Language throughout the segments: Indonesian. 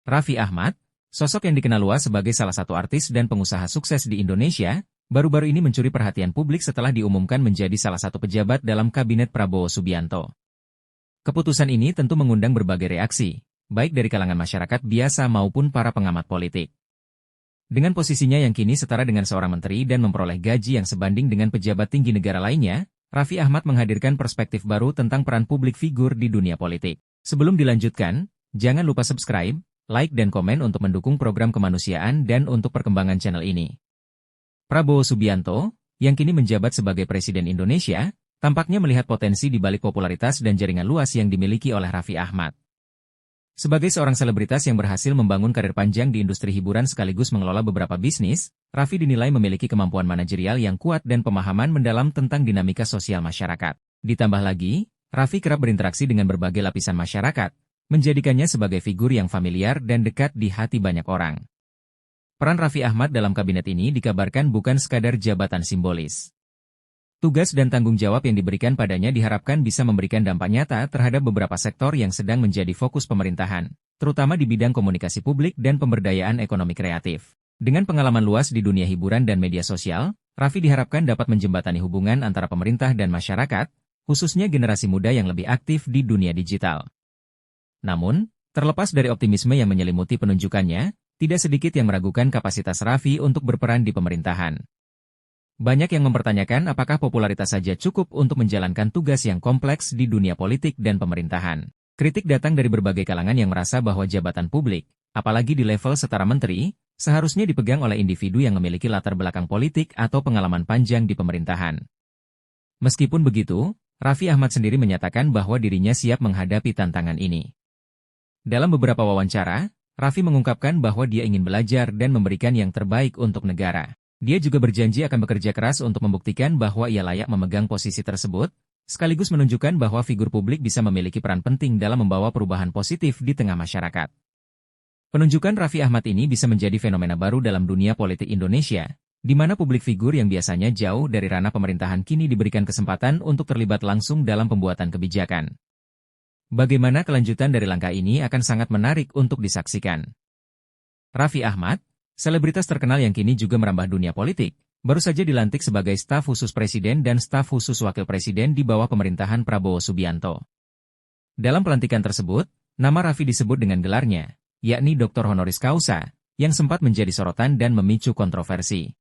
Raffi Ahmad, sosok yang dikenal luas sebagai salah satu artis dan pengusaha sukses di Indonesia, baru-baru ini mencuri perhatian publik setelah diumumkan menjadi salah satu pejabat dalam kabinet Prabowo Subianto. Keputusan ini tentu mengundang berbagai reaksi, baik dari kalangan masyarakat biasa maupun para pengamat politik. Dengan posisinya yang kini setara dengan seorang menteri dan memperoleh gaji yang sebanding dengan pejabat tinggi negara lainnya, Raffi Ahmad menghadirkan perspektif baru tentang peran publik figur di dunia politik. Sebelum dilanjutkan, jangan lupa subscribe, like dan komen untuk mendukung program kemanusiaan dan untuk perkembangan channel ini. Prabowo Subianto, yang kini menjabat sebagai Presiden Indonesia, tampaknya melihat potensi di balik popularitas dan jaringan luas yang dimiliki oleh Raffi Ahmad. Sebagai seorang selebritas yang berhasil membangun karir panjang di industri hiburan sekaligus mengelola beberapa bisnis, Raffi dinilai memiliki kemampuan manajerial yang kuat dan pemahaman mendalam tentang dinamika sosial masyarakat. Ditambah lagi, Raffi kerap berinteraksi dengan berbagai lapisan masyarakat, menjadikannya sebagai figur yang familiar dan dekat di hati banyak orang. Peran Raffi Ahmad dalam kabinet ini dikabarkan bukan sekadar jabatan simbolis. Tugas dan tanggung jawab yang diberikan padanya diharapkan bisa memberikan dampak nyata terhadap beberapa sektor yang sedang menjadi fokus pemerintahan, terutama di bidang komunikasi publik dan pemberdayaan ekonomi kreatif. Dengan pengalaman luas di dunia hiburan dan media sosial, Raffi diharapkan dapat menjembatani hubungan antara pemerintah dan masyarakat, khususnya generasi muda yang lebih aktif di dunia digital. Namun, terlepas dari optimisme yang menyelimuti penunjukannya, tidak sedikit yang meragukan kapasitas Raffi untuk berperan di pemerintahan. Banyak yang mempertanyakan apakah popularitas saja cukup untuk menjalankan tugas yang kompleks di dunia politik dan pemerintahan. Kritik datang dari berbagai kalangan yang merasa bahwa jabatan publik, apalagi di level setara menteri, seharusnya dipegang oleh individu yang memiliki latar belakang politik atau pengalaman panjang di pemerintahan. Meskipun begitu, Raffi Ahmad sendiri menyatakan bahwa dirinya siap menghadapi tantangan ini. Dalam beberapa wawancara, Raffi mengungkapkan bahwa dia ingin belajar dan memberikan yang terbaik untuk negara. Dia juga berjanji akan bekerja keras untuk membuktikan bahwa ia layak memegang posisi tersebut, sekaligus menunjukkan bahwa figur publik bisa memiliki peran penting dalam membawa perubahan positif di tengah masyarakat. Penunjukan Raffi Ahmad ini bisa menjadi fenomena baru dalam dunia politik Indonesia, di mana publik figur yang biasanya jauh dari ranah pemerintahan kini diberikan kesempatan untuk terlibat langsung dalam pembuatan kebijakan. Bagaimana kelanjutan dari langkah ini akan sangat menarik untuk disaksikan. Raffi Ahmad, selebritas terkenal yang kini juga merambah dunia politik, baru saja dilantik sebagai staf khusus presiden dan staf khusus wakil presiden di bawah pemerintahan Prabowo Subianto. Dalam pelantikan tersebut, nama Raffi disebut dengan gelarnya, yakni Dr. Honoris Causa, yang sempat menjadi sorotan dan memicu kontroversi.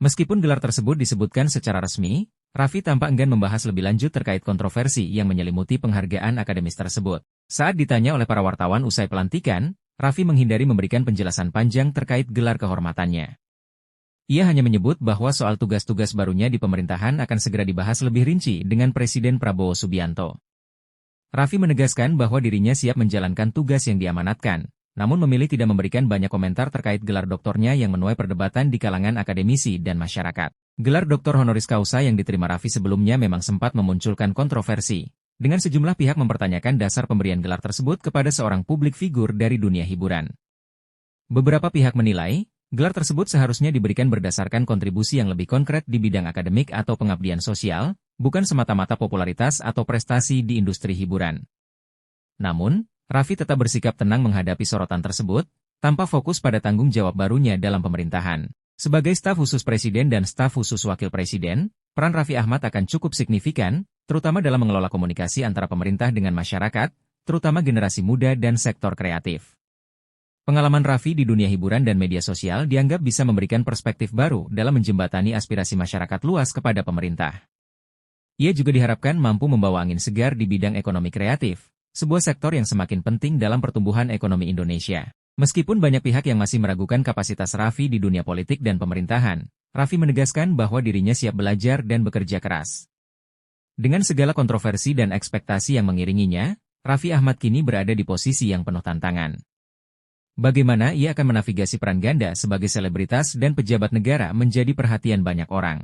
Meskipun gelar tersebut disebutkan secara resmi, Raffi tampak enggan membahas lebih lanjut terkait kontroversi yang menyelimuti penghargaan akademis tersebut. Saat ditanya oleh para wartawan usai pelantikan, Raffi menghindari memberikan penjelasan panjang terkait gelar kehormatannya. Ia hanya menyebut bahwa soal tugas-tugas barunya di pemerintahan akan segera dibahas lebih rinci dengan Presiden Prabowo Subianto. Raffi menegaskan bahwa dirinya siap menjalankan tugas yang diamanatkan, namun memilih tidak memberikan banyak komentar terkait gelar doktornya yang menuai perdebatan di kalangan akademisi dan masyarakat. Gelar Dr. Honoris Causa yang diterima Raffi sebelumnya memang sempat memunculkan kontroversi, dengan sejumlah pihak mempertanyakan dasar pemberian gelar tersebut kepada seorang publik figur dari dunia hiburan. Beberapa pihak menilai, gelar tersebut seharusnya diberikan berdasarkan kontribusi yang lebih konkret di bidang akademik atau pengabdian sosial, bukan semata-mata popularitas atau prestasi di industri hiburan. Namun, Raffi tetap bersikap tenang menghadapi sorotan tersebut, tanpa fokus pada tanggung jawab barunya dalam pemerintahan. Sebagai staf khusus presiden dan staf khusus wakil presiden, peran Raffi Ahmad akan cukup signifikan, terutama dalam mengelola komunikasi antara pemerintah dengan masyarakat, terutama generasi muda dan sektor kreatif. Pengalaman Raffi di dunia hiburan dan media sosial dianggap bisa memberikan perspektif baru dalam menjembatani aspirasi masyarakat luas kepada pemerintah. Ia juga diharapkan mampu membawa angin segar di bidang ekonomi kreatif, sebuah sektor yang semakin penting dalam pertumbuhan ekonomi Indonesia. Meskipun banyak pihak yang masih meragukan kapasitas Raffi di dunia politik dan pemerintahan, Raffi menegaskan bahwa dirinya siap belajar dan bekerja keras. Dengan segala kontroversi dan ekspektasi yang mengiringinya, Raffi Ahmad kini berada di posisi yang penuh tantangan. Bagaimana ia akan menavigasi peran ganda sebagai selebritas dan pejabat negara menjadi perhatian banyak orang.